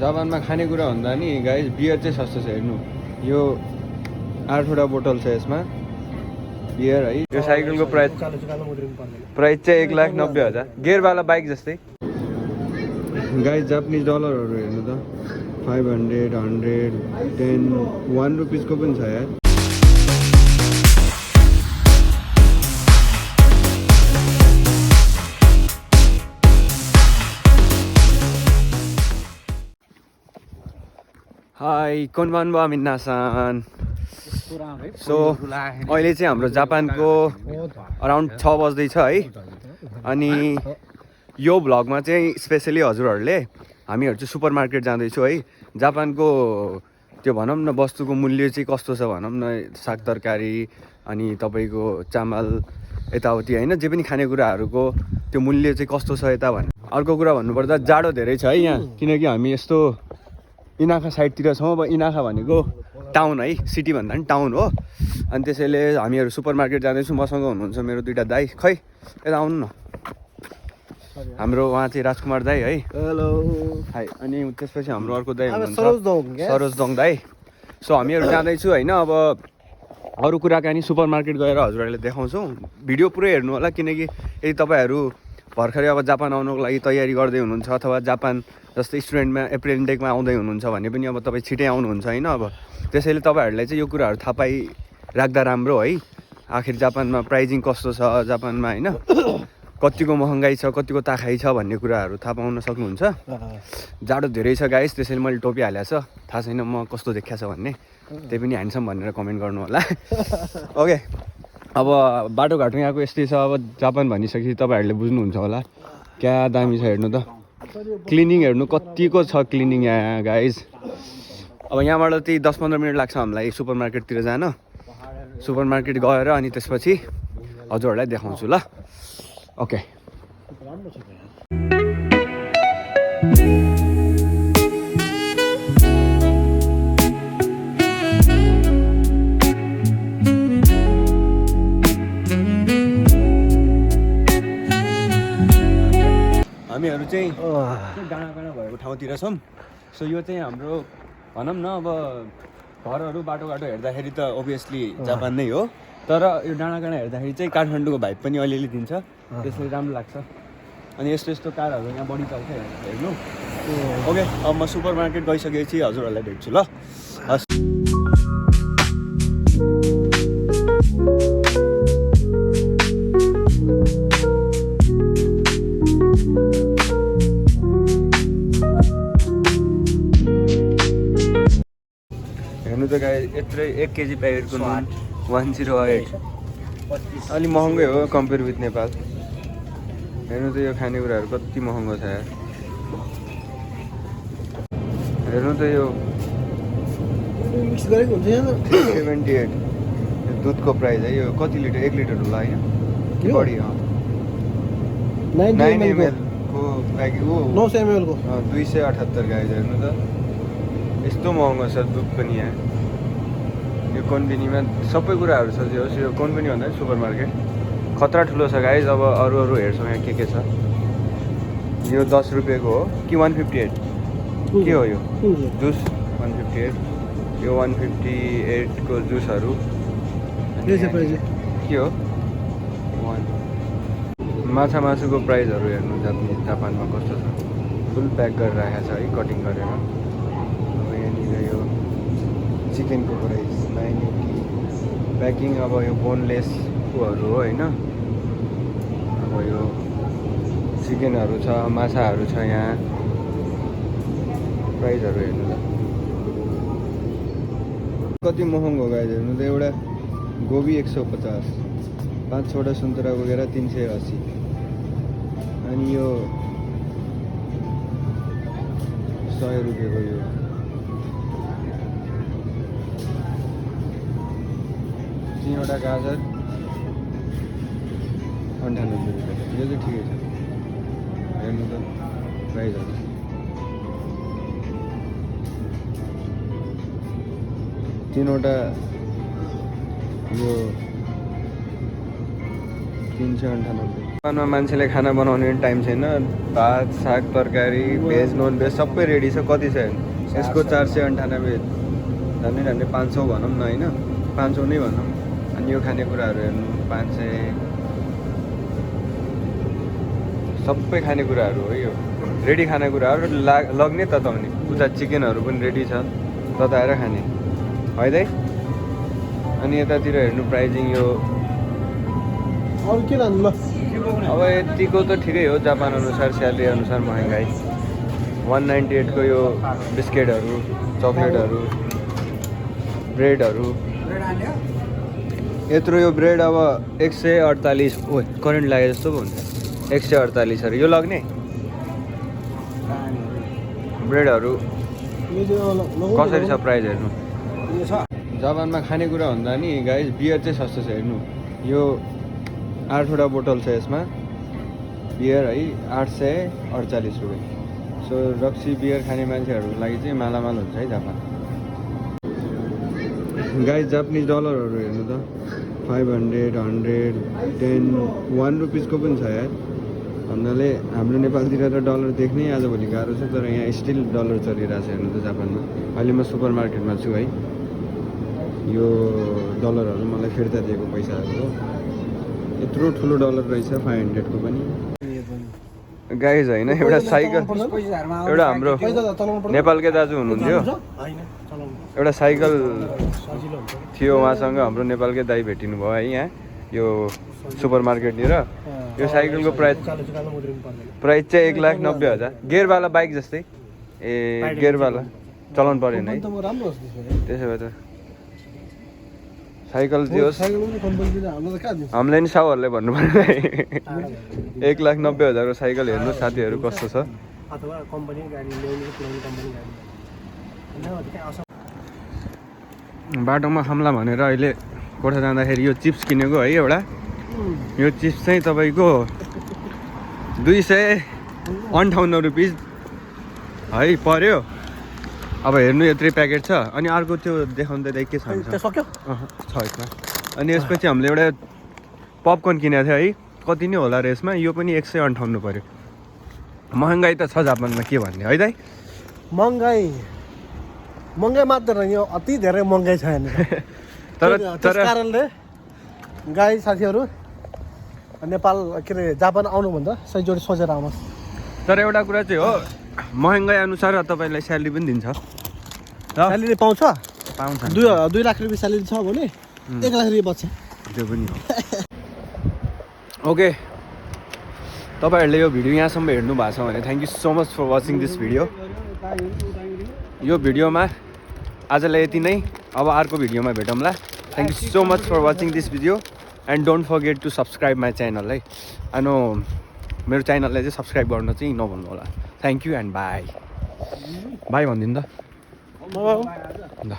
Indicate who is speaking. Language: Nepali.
Speaker 1: जापानमा खानेकुरा भन्दा नि गाइस बियर चाहिँ सस्तो छ हेर्नु यो 8वटा बोतल छ यसमा बियर है यो साइकलको प्राइस चाहिँ 1,90,000 गियरवाला बाइक जस्तै गाइस जापानिज डलरहरू हेर्नु त 500 100 10 1 रुपिसको पनि छ यार हाई कोनबानबा मिन्नासान सो अहिले चाहिँ हाम्रो जापानको अराउन्ड 6 बज्दैछ है अनि यो भ्लगमा चाहिँ स्पेसली हजुरहरूले हामीहरू चाहिँ सुपर मार्केट जाँदैछौँ है जापानको त्यो भनौँ न वस्तुको मूल्य चाहिँ कस्तो छ भनौँ न साग तरकारी अनि तपाईँको चामल यताउति होइन जे पनि खानेकुराहरूको त्यो मूल्य चाहिँ कस्तो छ यता भने अर्को कुरा भन्नुपर्दा जाडो धेरै छ है यहाँ किनकि हामी यस्तो इनाखा साइडतिर छौँ अब इनाखा भनेको टाउन है सिटी भन्दा पनि टाउन हो अनि त्यसैले हामीहरू सुपर मार्केट जाँदैछौँ मसँग हुनुहुन्छ मेरो दुईवटा दाइ खै यता आउनु न हाम्रो उहाँ चाहिँ राजकुमार दाइ है हेलो हाई अनि त्यसपछि हाम्रो अर्को दाइ हुनुहुन्छ सरोज दोङ दाइ सो हामीहरू जाँदैछु होइन अब अरू कुराकानी सुपर मार्केट गएर हजुरहरूले देखाउँछौँ भिडियो पुरै हेर्नु होला किनकि यदि तपाईँहरू भर्खरै अब जापान आउनुको लागि तयारी गर्दै हुनुहुन्छ अथवा जापान जस्तै स्टुडेन्टमा एप्रिल इन्टेकमा आउँदै हुनुहुन्छ भने पनि अब तपाईँ छिटै आउनुहुन्छ होइन अब त्यसैले तपाईँहरूलाई चाहिँ यो कुराहरू थाहा पाइराख्दा राम्रो है आखिर जापानमा प्राइजिङ कस्तो छ जापानमा होइन कतिको महँगाई छ कतिको ताखाइ छ भन्ने कुराहरू थाहा पाउन सक्नुहुन्छ जाडो धेरै छ गाइस त्यसैले मैले टोपी हालेको छ थाहा छैन म कस्तो देखिया छ भन्ने त्यही पनि ह्यान्डसम भनेर कमेन्ट गर्नु होला ओके अब बाटोघाटो यहाँको यस्तै छ अब जापान भनिसकेपछि तपाईँहरूले बुझ्नुहुन्छ होला क्या दामी छ हेर्नु त क्लिनिङ हेर्नु कतिको छ क्लिनिङ यहाँ गाइज अब यहाँबाट त्यही 10-15 मिनट लाग्छ हामीलाई सुपर मार्केटतिर जान सुपर मार्केट गएर अनि त्यसपछि हजुरहरूलाई देखाउँछु ल ओके हामीहरू चाहिँ डाँडा भएको ठाउँतिर छौँ सो यो चाहिँ हाम्रो भनौँ न अब घरहरू बाटोघाटो हेर्दाखेरि त ओभियसली जापान नै हो तर यो डाँडाकाँडा हेर्दाखेरि चाहिँ काठमाडौँको भाइब पनि अलिअलि दिन्छ त्यसले राम्रो लाग्छ अनि यस्तो यस्तो कारहरू यहाँ बढी चल्छ हेर्नु ओके अब म सुपर मार्केट गइसकेपछि हजुरहरूलाई भेट्छु ल हस् हेर्नु त गाई यत्रै 1 केजी प्याकेटको नुन 108 अलि महँगै हो कम्पेयर विथ नेपाल हेर्नु त यो खानेकुराहरू कति महँगो छ यार हेर्नु त यो 78 दुधको प्राइस है यो कति लिटर 1 लिटर होला होइन कि बढी 9 ml को प्याकेट हो 900 ml को 278 गाइस हेर्नु त यस्तो महँगो छ दुध पनि यहाँ यो कोन्बिनीमा सबै कुराहरू छ यो कोन्बिनी भन्दा सुपर मार्केट खतरा ठुलो छ गाइज अब अरू हेर्छौँ यहाँ के छ यो 10 रुपियाँको हो कि 158 के हो यो जुस 158 यो 158 को जुसहरू के हो माछाको प्राइसहरू हेर्नु जापानमा कस्तो छ फुल प्याक गरेर राखेको छ है कटिङ गरेर चिकनको प्राइस 980 प्याकिङ अब यो बोनलेस कोहरू हो होइन अब यो चिकनहरू छ माछाहरू छ यहाँ प्राइसहरू हेर्नु त कति महँगो गाइस हेर्नु त एउटा गोबी 150 5-6वटा सुन्तला बोकेर 380 अनि यो 100 रुपियाँको यो 3वटा गाजर 98 रुपियाँ यो चाहिँ ठिकै छ हेर्नु त प्राइसहरू 3वटा यो 398 जापानमा मान्छेले खाना बनाउने टाइम छैन। भात साग तरकारी भेज नन भेज सबै रेडी छ। कति छ हेर्नु, यसको 498, झन्डै झन्डै 500 भनौँ न होइन, 500 नै भनौँ। अनि यो खानेकुराहरू हेर्नु 500, सबै खानेकुराहरू हो यो रेडी खानेकुराहरू। लग्ने तताउने उता चिकनहरू पनि रेडी छ, तताएर खाने है दाइ। अनि यतातिर हेर्नु प्राइजिङ यो
Speaker 2: अरू के लानु ल?
Speaker 1: अब यतिको त ठिकै हो, जापान अनुसार स्यालेरी अनुसार महँगाइ। 198 को यो बिस्किटहरू चक्लेटहरू ब्रेडहरू यत्रो। यो ब्रेड अब 148, ओ करेन्ट लागे जस्तो पो हुन्छ। 148 अरे यो लग्ने ब्रेडहरू कसरी छ प्राइस हेर्नु। जापानमा खानेकुरा भन्दा नि गाइस बियर चाहिँ सस्तो छ हेर्नु। यो 8वटा बोतल छ यसमा बियर है, 848 रुपियाँ। सो रक्सी बियर खाने मान्छेहरूको लागि चाहिँ मालामाल हुन्छ है जापान। गाइस जापानिज डलरहरू हेर्नु त 500, 100, 10, 1 रुपिसको पनि छ यार। भन्नाले हाम्रो नेपालतिर त डलर देख्नै आजभोलि गाह्रो छ, तर यहाँ स्टिल डलर चलिरहेको छ हेर्नु त जापानमा। अहिले म सुपर मार्केटमा छु है। यो डलरहरू मलाई फिर्ता दिएको पैसाहरू हो। यत्रो ठुलो डलर रहेछ 500 को पनि गाइज होइन। एउटा साइकल, एउटा हाम्रो नेपालकै दाजु हुनुहुन्थ्यो, एउटा साइकल थियो उहाँसँग। हाम्रो नेपालकै दाइ भेटिनु भयो है यहाँ यो सुपर मार्केटनिर। यो साइकलको प्राइस चाहिँ 1,90,000। गियरवाला बाइक जस्तै। ए गियरवाला चलाउनु परेन है त्यसो भए त। साइकल थियो हामीलाई नि साउहरूले भन्नु पर्यो है। 1,90,000 को साइकल हेर्नु साथीहरू कस्तो छ। बाटोमा खाम्ला भनेर अहिले कोठा जाँदाखेरि यो चिप्स किनेको है एउटा। यो चिप्स चाहिँ तपाईँको 258 रुपिस है पर्यो। अब हेर्नु यत्रै प्याकेट छ। अनि अर्को त्यो देखाउनु त के छ छ यसमा। अनि यसपछि हामीले एउटा पपकर्न किनेको थियो है, कति नै होला र यसमा। यो पनि 158 पर्यो। महँगाइ त छ जापानमा, के भन्ने है दाइ।
Speaker 2: महँगाइ मात्र यो अति धेरै महँगाइ छ यहाँनिर। त्यस कारणले गाई साथीहरू नेपाल के अरे जापान आउनुभन्दा सहीजोडी सोचेर आउनुहोस्।
Speaker 1: तर एउटा कुरा चाहिँ हो, महँगाइ अनुसार तपाईँलाई स्यालेरी पनि दिन्छ।
Speaker 2: स्यालेरी पाउँछ 2 लाख रुपियाँ स्यालेरी छ भने 1 लाख रुपियाँ बच्छ।
Speaker 1: त्यो पनि हो। ओके, तपाईँहरूले यो भिडियो यहाँसम्म हेर्नु भएको छ भने thank you so much for watching this video. यो भिडियोमा आजलाई यति नै। अब अर्को भिडियोमा भेटौँला। Thank you so much for watching this video and don't forget to subscribe my channel है। अनि मेरो च्यानललाई चाहिँ सब्सक्राइब गर्न चाहिँ नभन्नु होला। Thank you and by. By भनिदिनु त ल।